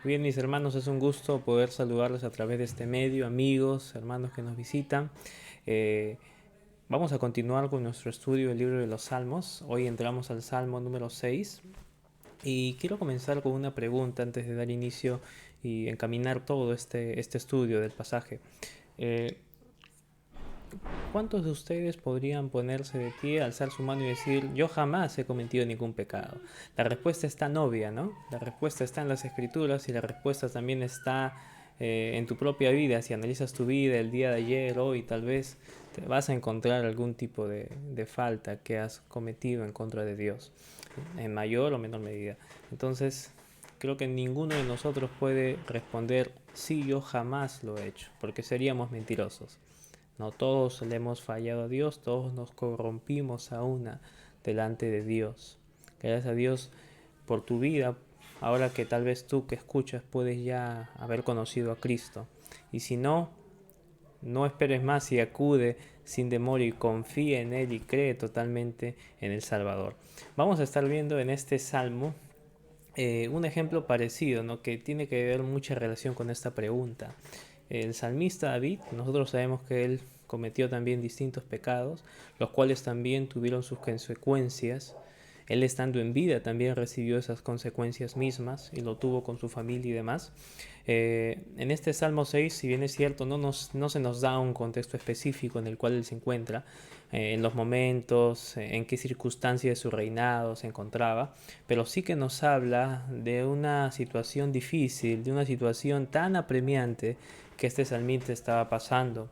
Bien, mis hermanos, es un gusto poder saludarles a través de este medio, amigos, hermanos que nos visitan. Eh, Vamos a continuar con nuestro estudio del libro de los Salmos. Hoy entramos al Salmo número 6 y quiero comenzar con una pregunta antes de dar inicio y encaminar todo este estudio del pasaje. Eh, ¿Cuántos de ustedes podrían ponerse de pie, alzar su mano y decir, yo jamás he cometido ningún pecado? La respuesta está obvia, ¿no? La respuesta está en las escrituras y la respuesta también está en tu propia vida. Si analizas tu vida el día de ayer, hoy, tal vez te vas a encontrar algún tipo de falta que has cometido en contra de Dios, en mayor o menor medida. Entonces, creo que ninguno de nosotros puede responder, sí, yo jamás lo he hecho, porque seríamos mentirosos. No todos le hemos fallado a Dios, todos nos corrompimos a una delante de Dios. Gracias a Dios por tu vida, ahora que tal vez tú que escuchas puedes ya haber conocido a Cristo. Y si no, no esperes más y acude sin demora y confía en Él y cree totalmente en el Salvador. Vamos a estar viendo en este salmo un ejemplo parecido, ¿no? Que tiene que ver mucha relación con esta pregunta. El salmista David, nosotros sabemos que él cometió también distintos pecados, los cuales también tuvieron sus consecuencias. Él estando en vida también recibió esas consecuencias mismas y lo tuvo con su familia y demás. En este Salmo 6, si bien es cierto, no se nos da un contexto específico en el cual él se encuentra, en los momentos, en qué circunstancias de su reinado se encontraba, pero sí que nos habla de una situación difícil, de una situación tan apremiante que este salmista estaba pasando.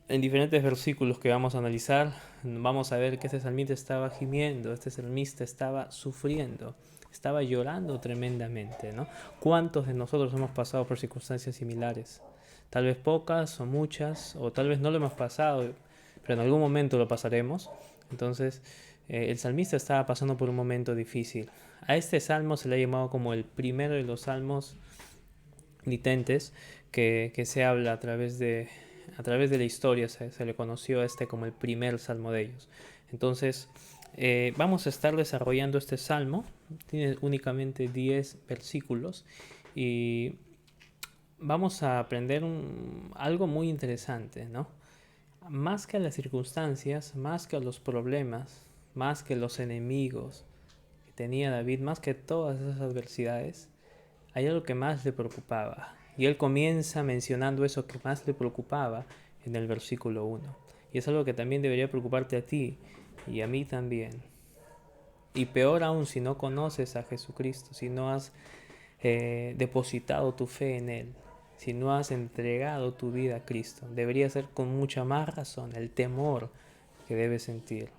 En diferentes versículos que vamos a analizar, vamos a ver que este salmista estaba gimiendo, este salmista estaba sufriendo, estaba llorando tremendamente, ¿no? ¿Cuántos de nosotros hemos pasado por circunstancias similares? Tal vez pocas o muchas, o tal vez no lo hemos pasado, pero en algún momento lo pasaremos. Entonces, el salmista estaba pasando por un momento difícil. A este salmo se le ha llamado como el primero de los salmos nitentes que se habla a través de la historia. Se le conoció a este como el primer salmo de ellos. Entonces, vamos a estar desarrollando este salmo. Tiene únicamente 10 versículos y vamos a aprender algo muy interesante, ¿no? Más que a las circunstancias, más que a los problemas, más que los enemigos que tenía David, más que todas esas adversidades, hay algo que más le preocupaba. Y él comienza mencionando eso que más le preocupaba en el versículo 1. Y es algo que también debería preocuparte a ti y a mí también. Y peor aún si no conoces a Jesucristo, si no has depositado tu fe en Él, si no has entregado tu vida a Cristo. Debería ser con mucha más razón el temor que debes sentir.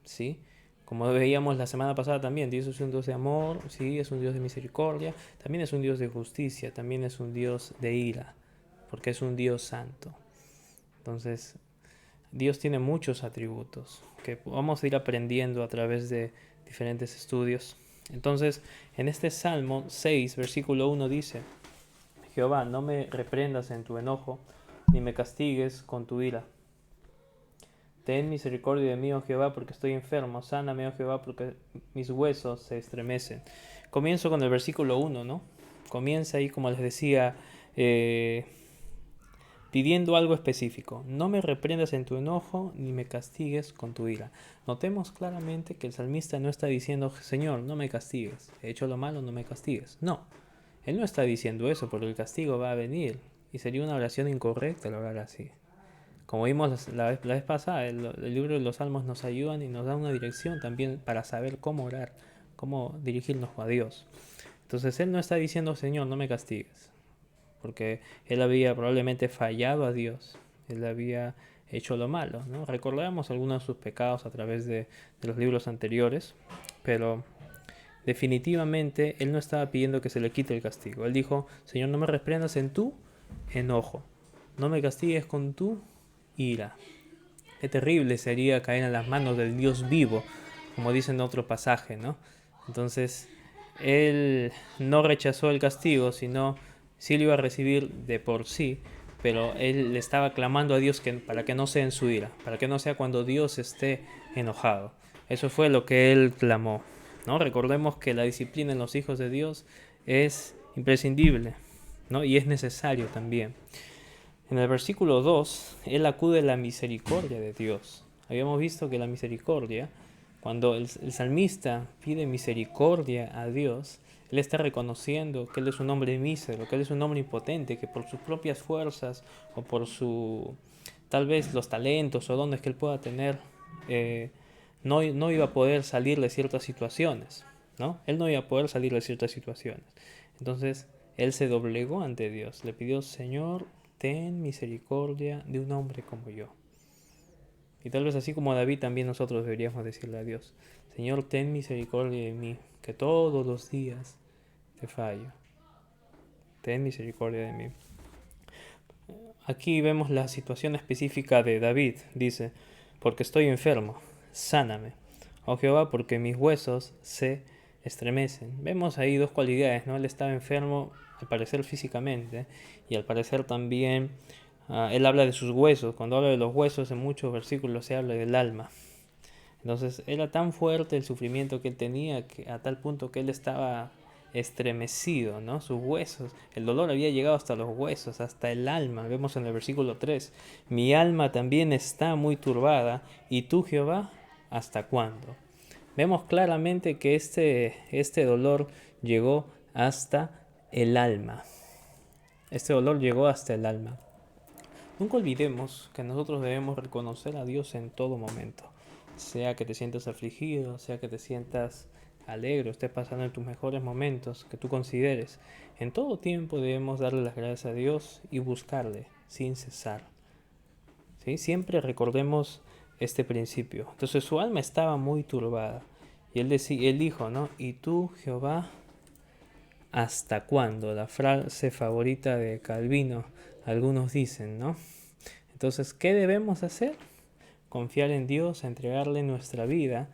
¿Sí? Como veíamos la semana pasada también, Dios es un Dios de amor, sí, es un Dios de misericordia, también es un Dios de justicia, también es un Dios de ira, porque es un Dios santo. Entonces, Dios tiene muchos atributos que vamos a ir aprendiendo a través de diferentes estudios. Entonces, en este Salmo 6, versículo 1 dice, Jehová, no me reprendas en tu enojo, ni me castigues con tu ira. Ten misericordia de mí, oh Jehová, porque estoy enfermo. Sáname, oh Jehová, porque mis huesos se estremecen. Comienzo con el versículo 1, ¿no? Comienza ahí, como les decía, eh, pidiendo algo específico. No me reprendas en tu enojo, ni me castigues con tu ira. Notemos claramente que el salmista no está diciendo, Señor, no me castigues. He hecho lo malo, no me castigues. No, él no está diciendo eso, porque el castigo va a venir. Y sería una oración incorrecta el orar así. Como vimos la vez pasada, el libro de los Salmos nos ayudan y nos da una dirección también para saber cómo orar, cómo dirigirnos a Dios. Entonces él no está diciendo, Señor, no me castigues, porque él había probablemente fallado a Dios, él había hecho lo malo, ¿no? Recordamos algunos de sus pecados a través de los libros anteriores, pero definitivamente él no estaba pidiendo que se le quite el castigo. Él dijo, Señor, no me reprendas en tu enojo, no me castigues con tu ira. Qué terrible sería caer en las manos del Dios vivo, como dice en otro pasaje, ¿no? Entonces, él no rechazó el castigo, sino sí lo iba a recibir de por sí, pero él le estaba clamando a Dios para que no sea en su ira, para que no sea cuando Dios esté enojado. Eso fue lo que él clamó, ¿no? Recordemos que la disciplina en los hijos de Dios es imprescindible, ¿no? Y es necesario también. En el versículo 2, él acude a la misericordia de Dios. Habíamos visto que la misericordia, cuando el salmista pide misericordia a Dios, él está reconociendo que él es un hombre mísero, que él es un hombre impotente, que por sus propias fuerzas o por su, tal vez los talentos o dones que él pueda tener, no iba a poder salir de ciertas situaciones, ¿no? Él no iba a poder salir de ciertas situaciones. Entonces, él se doblegó ante Dios, le pidió: Señor, ten misericordia de un hombre como yo. Y tal vez así como David, también nosotros deberíamos decirle a Dios: Señor, ten misericordia de mí, que todos los días te fallo. Ten misericordia de mí. Aquí vemos la situación específica de David. Dice: porque estoy enfermo, sáname, oh Jehová, porque mis huesos se estremecen. Vemos ahí dos cualidades, ¿no? Él estaba enfermo, al parecer físicamente, y al parecer también él habla de sus huesos. Cuando habla de los huesos, en muchos versículos se habla del alma. Entonces era tan fuerte el sufrimiento que él tenía, que a tal punto que él estaba estremecido, ¿no? Sus huesos, el dolor había llegado hasta los huesos, hasta el alma. Vemos en el versículo 3: mi alma también está muy turbada, y tú, Jehová, ¿hasta cuándo? Vemos claramente que este dolor llegó hasta el alma. Este dolor llegó hasta el alma. Nunca olvidemos que nosotros debemos reconocer a Dios en todo momento. Sea que te sientas afligido, sea que te sientas alegre, estés pasando en tus mejores momentos que tú consideres. En todo tiempo debemos darle las gracias a Dios y buscarle sin cesar. ¿Sí? Siempre recordemos este principio. Entonces su alma estaba muy turbada. Y él dijo, ¿no? ¿Y tú, Jehová, hasta cuándo? La frase favorita de Calvino, algunos dicen, ¿no? Entonces, ¿qué debemos hacer? Confiar en Dios, entregarle nuestra vida,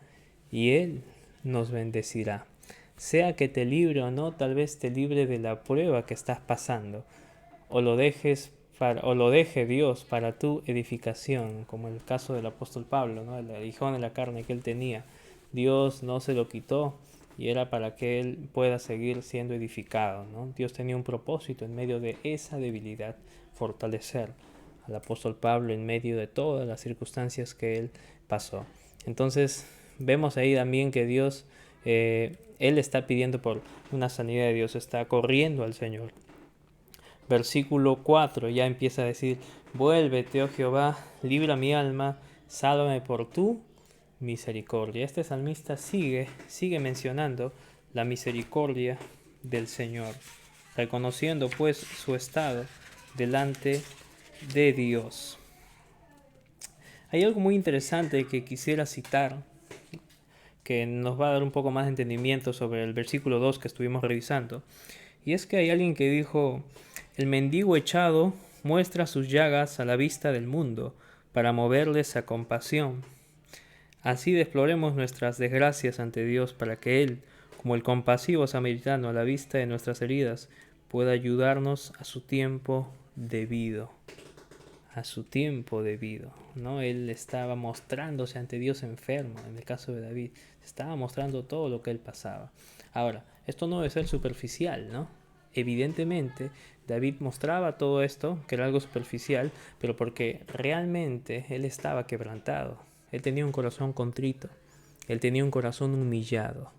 y Él nos bendecirá. Sea que te libre o no, tal vez te libre de la prueba que estás pasando, o lo deje Dios para tu edificación, como en el caso del apóstol Pablo, ¿no? El aguijón en la carne que él tenía. Dios no se lo quitó y era para que él pueda seguir siendo edificado, ¿no? Dios tenía un propósito en medio de esa debilidad, fortalecer al apóstol Pablo en medio de todas las circunstancias que él pasó. Entonces vemos ahí también que Dios, él está pidiendo por una sanidad de Dios, está corriendo al Señor. Versículo 4 ya empieza a decir: vuélvete, oh Jehová, libra mi alma, sálvame por tu misericordia. Este salmista sigue mencionando la misericordia del Señor, reconociendo pues su estado delante de Dios. Hay algo muy interesante que quisiera citar, que nos va a dar un poco más de entendimiento sobre el versículo 2 que estuvimos revisando. Y es que hay alguien que dijo: el mendigo echado muestra sus llagas a la vista del mundo, para moverles a compasión. Así deploremos nuestras desgracias ante Dios, para que Él, como el compasivo samaritano a la vista de nuestras heridas, pueda ayudarnos a su tiempo debido. A su tiempo debido, ¿no? Él estaba mostrándose ante Dios enfermo. En el caso de David, estaba mostrando todo lo que él pasaba. Ahora, esto no debe ser superficial, ¿no? Evidentemente, David mostraba todo esto, que era algo superficial, pero porque realmente él estaba quebrantado. Él tenía un corazón contrito, él tenía un corazón humillado.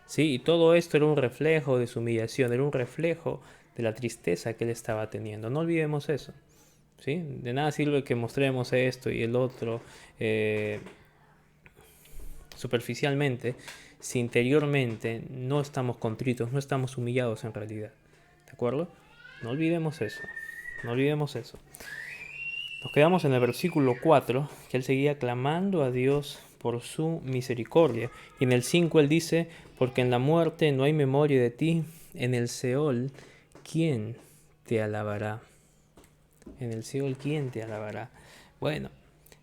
Sí, y todo esto era un reflejo de su humillación, era un reflejo de la tristeza que él estaba teniendo. No olvidemos eso. ¿Sí? De nada sirve que mostremos esto y el otro superficialmente, si interiormente no estamos contritos, no estamos humillados en realidad. ¿De acuerdo? No olvidemos eso. No olvidemos eso. Nos quedamos en el versículo 4, que él seguía clamando a Dios por su misericordia. Y en el 5 él dice: porque en la muerte no hay memoria de ti, en el Seol, ¿quién te alabará? En el Seol, ¿quién te alabará? Bueno,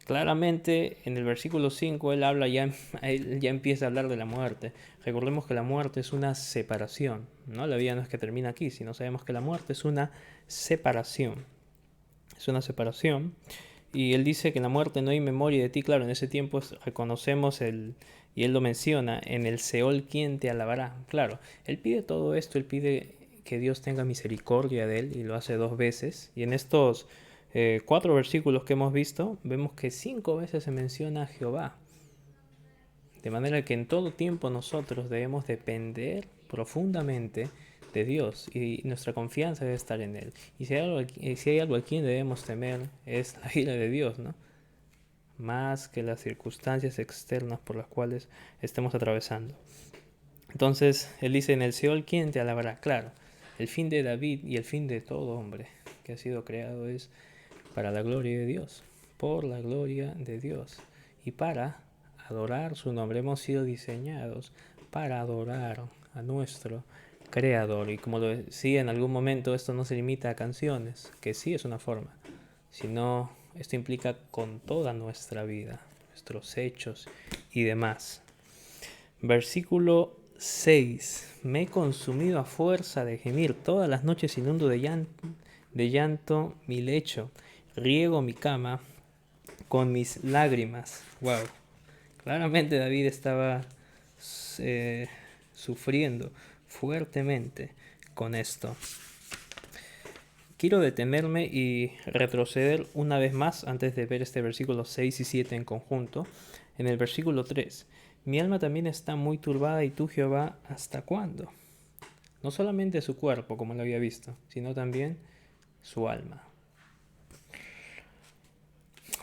claramente en el versículo 5 él ya empieza a hablar de la muerte. Recordemos que la muerte es una separación, ¿no? La vida no es que termina aquí, sino sabemos que la muerte es una separación. Es una separación. Y él dice que en la muerte no hay memoria de ti. Claro, en ese tiempo reconocemos y él lo menciona: en el Seol, ¿quién te alabará? Claro, él pide todo esto, él pide que Dios tenga misericordia de él, y lo hace 2 veces. Y en estos 4 versículos que hemos visto, vemos que 5 veces se menciona a Jehová. De manera que en todo tiempo nosotros debemos depender profundamente de Dios, y nuestra confianza debe estar en Él. Y si hay algo a quien debemos temer, es la ira de Dios, ¿no? Más que las circunstancias externas por las cuales estemos atravesando. Entonces, él dice, en el Seol, ¿quién te alabará? Claro, el fin de David y el fin de todo hombre que ha sido creado es para la gloria de Dios, por la gloria de Dios, y para adorar su nombre. Hemos sido diseñados para adorar a nuestro Creador. Y como lo decía en algún momento, esto no se limita a canciones, que sí es una forma, sino esto implica con toda nuestra vida, nuestros hechos y demás. Versículo 6. Me he consumido a fuerza de gemir, todas las noches inundo de llanto mi lecho, riego mi cama con mis lágrimas. Wow. Claramente David estaba sufriendo fuertemente con esto. Quiero detenerme y retroceder una vez más antes de ver este versículo 6 y 7 en conjunto. En el versículo 3, mi alma también está muy turbada, y tú, Jehová, ¿hasta cuándo? No solamente su cuerpo, como lo había visto, sino también su alma.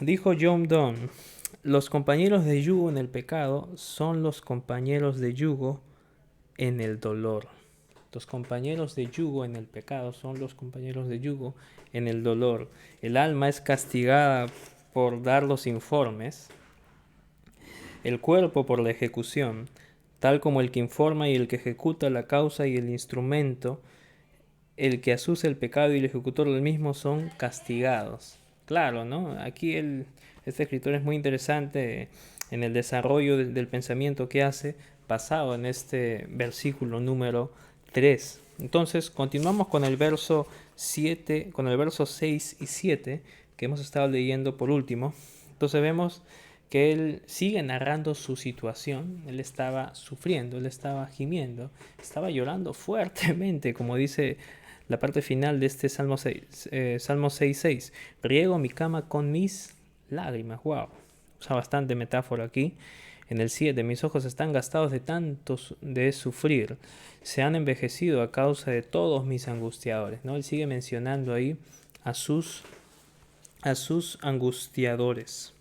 Dijo John Donne, los compañeros de yugo en el pecado son los compañeros de yugo en el dolor. Los compañeros de yugo en el pecado son los compañeros de yugo en el dolor. El alma es castigada por dar los informes, el cuerpo por la ejecución, tal como el que informa y el que ejecuta la causa y el instrumento, el que asusa el pecado y el ejecutor del mismo son castigados. Claro, ¿no? Aquí este escritor es muy interesante en el desarrollo del pensamiento que hace, basado en este versículo número 3. Entonces, continuamos con el verso 7, con el verso 6 y 7 que hemos estado leyendo por último. Entonces vemos que él sigue narrando su situación. Él estaba sufriendo, él estaba gimiendo, estaba llorando fuertemente, como dice la parte final de este Salmo 6:6. Riego mi cama con mis lágrimas. Wow, usa bastante metáfora aquí. En el 7, mis ojos están gastados de tantos de sufrir, se han envejecido a causa de todos mis angustiadores, ¿no? Él sigue mencionando ahí a sus angustiadores.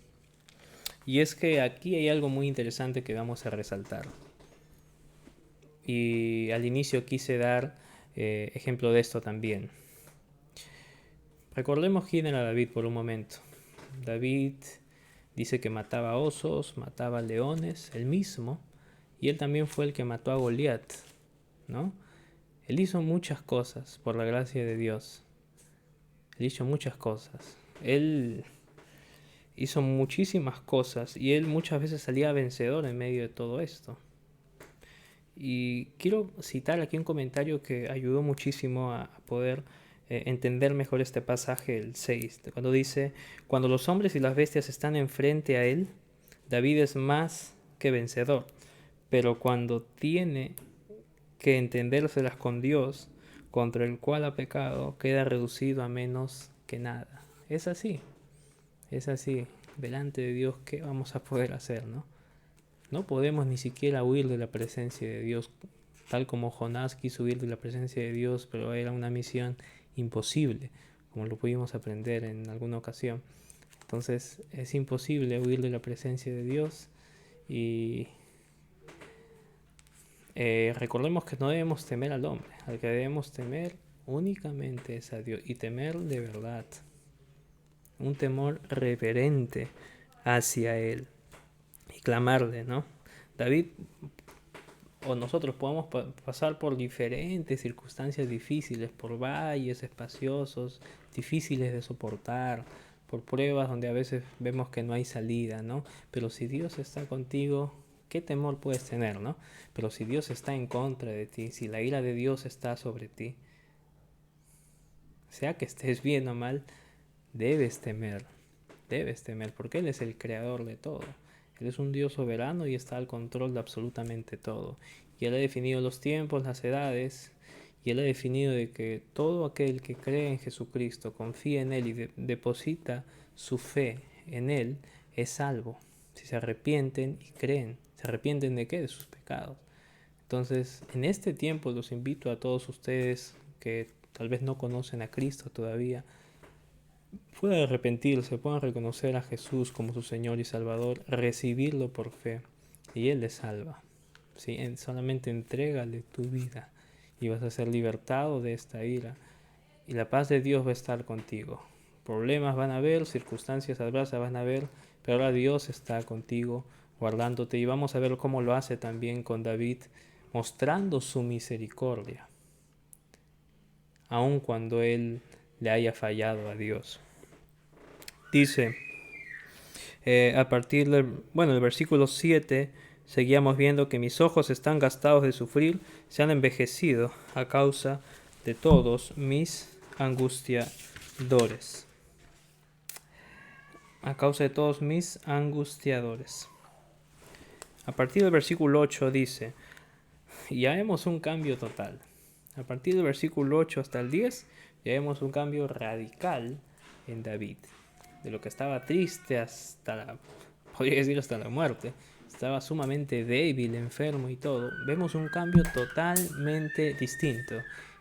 Y es que aquí hay algo muy interesante que vamos a resaltar. Y al inicio quise dar ejemplo de esto también. Recordemos quién era David por un momento. David dice que mataba osos, mataba leones, él mismo, y él también fue el que mató a Goliat, ¿no? Él hizo muchas cosas por la gracia de Dios. Él hizo muchas cosas. Él hizo muchísimas cosas y él muchas veces salía vencedor en medio de todo esto. Y quiero citar aquí un comentario que ayudó muchísimo a poder entender mejor este pasaje, el 6, cuando dice, cuando los hombres y las bestias están enfrente a él, David es más que vencedor, pero cuando tiene que entendérselas con Dios, contra el cual ha pecado, queda reducido a menos que nada. Es así, delante de Dios, ¿qué vamos a poder hacer, no? No podemos ni siquiera huir de la presencia de Dios, tal como Jonás quiso huir de la presencia de Dios, pero era una misión imposible, como lo pudimos aprender en alguna ocasión. Entonces es imposible huir de la presencia de Dios, y recordemos que no debemos temer al hombre, al que debemos temer únicamente es a Dios, y temer de verdad, un temor reverente hacia Él, y clamarle, ¿no? David o nosotros podemos pasar por diferentes circunstancias difíciles, por valles espaciosos, difíciles de soportar, por pruebas donde a veces vemos que no hay salida, ¿no? Pero si Dios está contigo, ¿qué temor puedes tener, no? Pero si Dios está en contra de ti, si la ira de Dios está sobre ti, sea que estés bien o mal, debes temer, porque Él es el creador de todo. Él es un Dios soberano y está al control de absolutamente todo. Y Él ha definido los tiempos, las edades, Y Él ha definido de que todo aquel que cree en Jesucristo, confía en Él y deposita su fe en Él, es salvo. Si se arrepienten y creen. ¿Se arrepienten de qué? De sus pecados. Entonces, en este tiempo los invito a todos ustedes que tal vez no conocen a Cristo todavía, puedan arrepentirse, puedan reconocer a Jesús como su Señor y Salvador, recibirlo por fe y Él les salva. ¿Sí? Solamente entrégale tu vida y vas a ser libertado de esta ira y la paz de Dios va a estar contigo. Problemas van a haber, circunstancias adversas van a haber, pero ahora Dios está contigo, guardándote, y vamos a ver cómo lo hace también con David, mostrando su misericordia, aun cuando él le haya fallado a Dios. Dice, a partir del versículo 7, seguíamos viendo que mis ojos están gastados de sufrir, se han envejecido a causa de todos mis angustiadores. A causa de todos mis angustiadores. A partir del versículo 8 dice, ya vemos un cambio total. A partir del versículo 8 hasta el 10, ya vemos un cambio radical en David. De lo que estaba triste podría decir hasta la muerte, estaba sumamente débil, enfermo y todo, vemos un cambio totalmente distinto.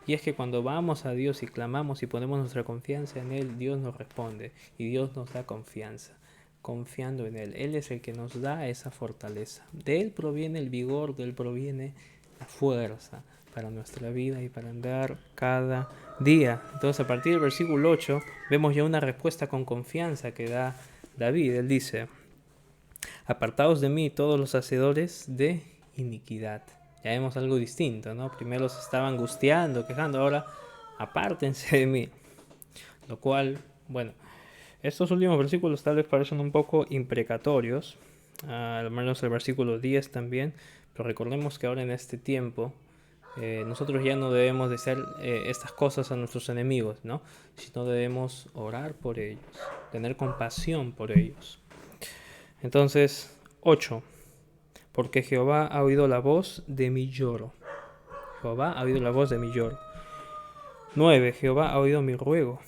Y es que cuando vamos a Dios y clamamos y ponemos nuestra confianza en Él, Dios nos responde y Dios nos da confianza, confiando en Él. Él es el que nos da esa fortaleza. De Él proviene el vigor, de Él proviene la fuerza para nuestra vida y para andar cada día. Entonces, a partir del versículo 8, vemos ya una respuesta con confianza que da David. Él dice, apartaos de mí todos los hacedores de iniquidad. Ya vemos algo distinto, ¿no? Primero se estaba angustiando, quejando, ahora apártense de mí. Lo cual, bueno, estos últimos versículos tal vez parecen un poco imprecatorios, al menos el versículo 10 también, pero recordemos que ahora en este tiempo nosotros ya no debemos de hacer estas cosas a nuestros enemigos, ¿no? Sino debemos orar por ellos, tener compasión por ellos. Entonces, 8. Porque Jehová ha oído la voz de mi lloro. Jehová ha oído la voz de mi lloro. 9. Jehová ha oído mi ruego.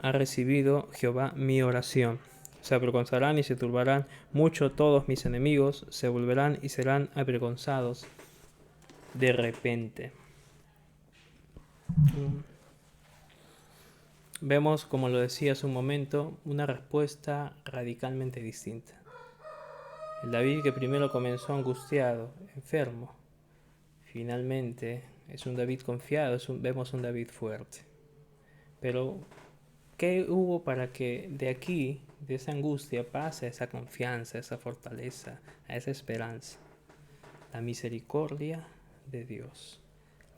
Ha recibido Jehová mi oración. Se avergonzarán y se turbarán mucho todos mis enemigos, se volverán y serán avergonzados de repente. Vemos, como lo decía hace un momento, una respuesta radicalmente distinta. El David que primero comenzó angustiado, enfermo, finalmente es un David confiado, vemos un David fuerte. Pero, ¿qué hubo para que de aquí, de esa angustia, pase a esa confianza, a esa fortaleza, a esa esperanza? La misericordia de Dios,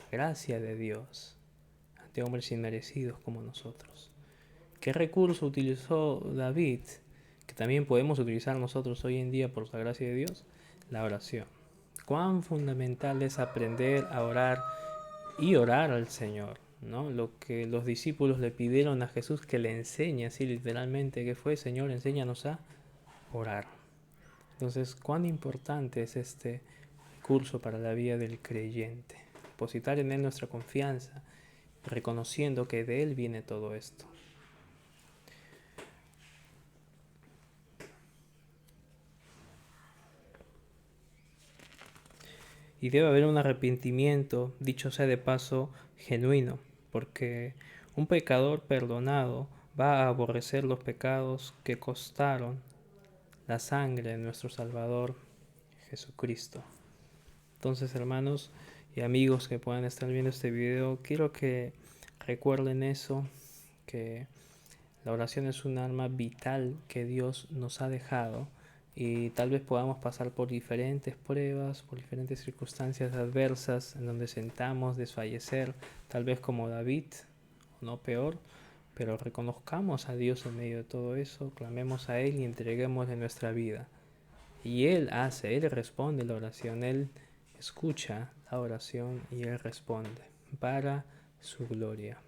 la gracia de Dios ante hombres inmerecidos como nosotros. ¿Qué recurso utilizó David que también podemos utilizar nosotros hoy en día por la gracia de Dios? La oración. Cuán fundamental es aprender a orar y orar al Señor, ¿no? Lo que los discípulos le pidieron a Jesús que le enseñe, así literalmente, que fue: Señor, enséñanos a orar. Entonces, cuán importante es este curso para la vida del creyente. Depositar en Él nuestra confianza, reconociendo que de Él viene todo esto. Y debe haber un arrepentimiento, dicho sea de paso, genuino, porque un pecador perdonado va a aborrecer los pecados que costaron la sangre de nuestro Salvador Jesucristo. Entonces, hermanos y amigos que puedan estar viendo este video, quiero que recuerden eso, que la oración es un arma vital que Dios nos ha dejado. Y tal vez podamos pasar por diferentes pruebas, por diferentes circunstancias adversas en donde sentamos desfallecer, tal vez como David, no peor, pero reconozcamos a Dios en medio de todo eso, clamemos a Él y entreguémosle nuestra vida. Y Él responde la oración, Él escucha la oración y Él responde para su gloria.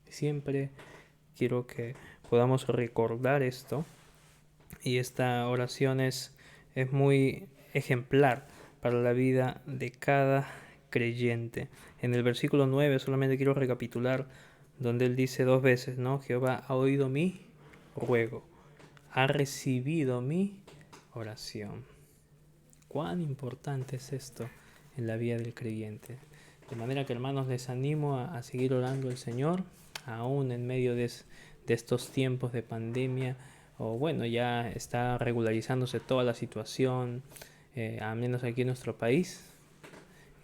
Siempre quiero que podamos recordar esto. Y esta oración es muy ejemplar para la vida de cada creyente. En el versículo 9 solamente quiero recapitular donde él dice 2 veces, ¿no? Jehová ha oído mi ruego, ha recibido mi oración. ¿Cuán importante es esto en la vida del creyente? De manera que, hermanos, les animo a seguir orando al Señor, aún en medio de estos tiempos de pandemia, o bueno, ya está regularizándose toda la situación, al menos aquí en nuestro país,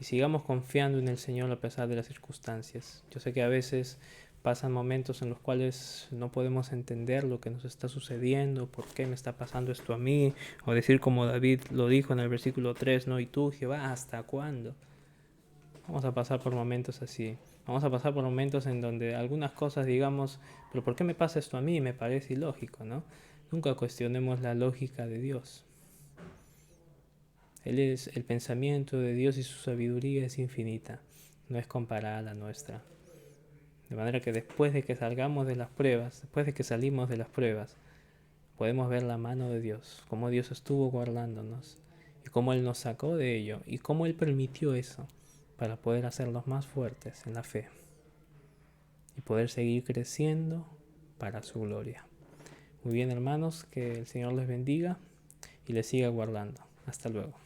y sigamos confiando en el Señor a pesar de las circunstancias. Yo sé que a veces pasan momentos en los cuales no podemos entender lo que nos está sucediendo, por qué me está pasando esto a mí, o decir como David lo dijo en el versículo 3, ¿no? Y tú, Jehová, ¿hasta cuándo? Vamos a pasar por momentos así. Vamos a pasar por momentos en donde algunas cosas digamos, pero ¿por qué me pasa esto a mí? Me parece ilógico, ¿no? Nunca cuestionemos la lógica de Dios. El pensamiento de Dios y su sabiduría es infinita, no es comparada a la nuestra. De manera que después de que salgamos de las pruebas, después de que salimos de las pruebas, podemos ver la mano de Dios, cómo Dios estuvo guardándonos y cómo Él nos sacó de ello y cómo Él permitió eso para poder hacernos más fuertes en la fe y poder seguir creciendo para su gloria. Muy bien, hermanos, que el Señor les bendiga y les siga guardando. Hasta luego.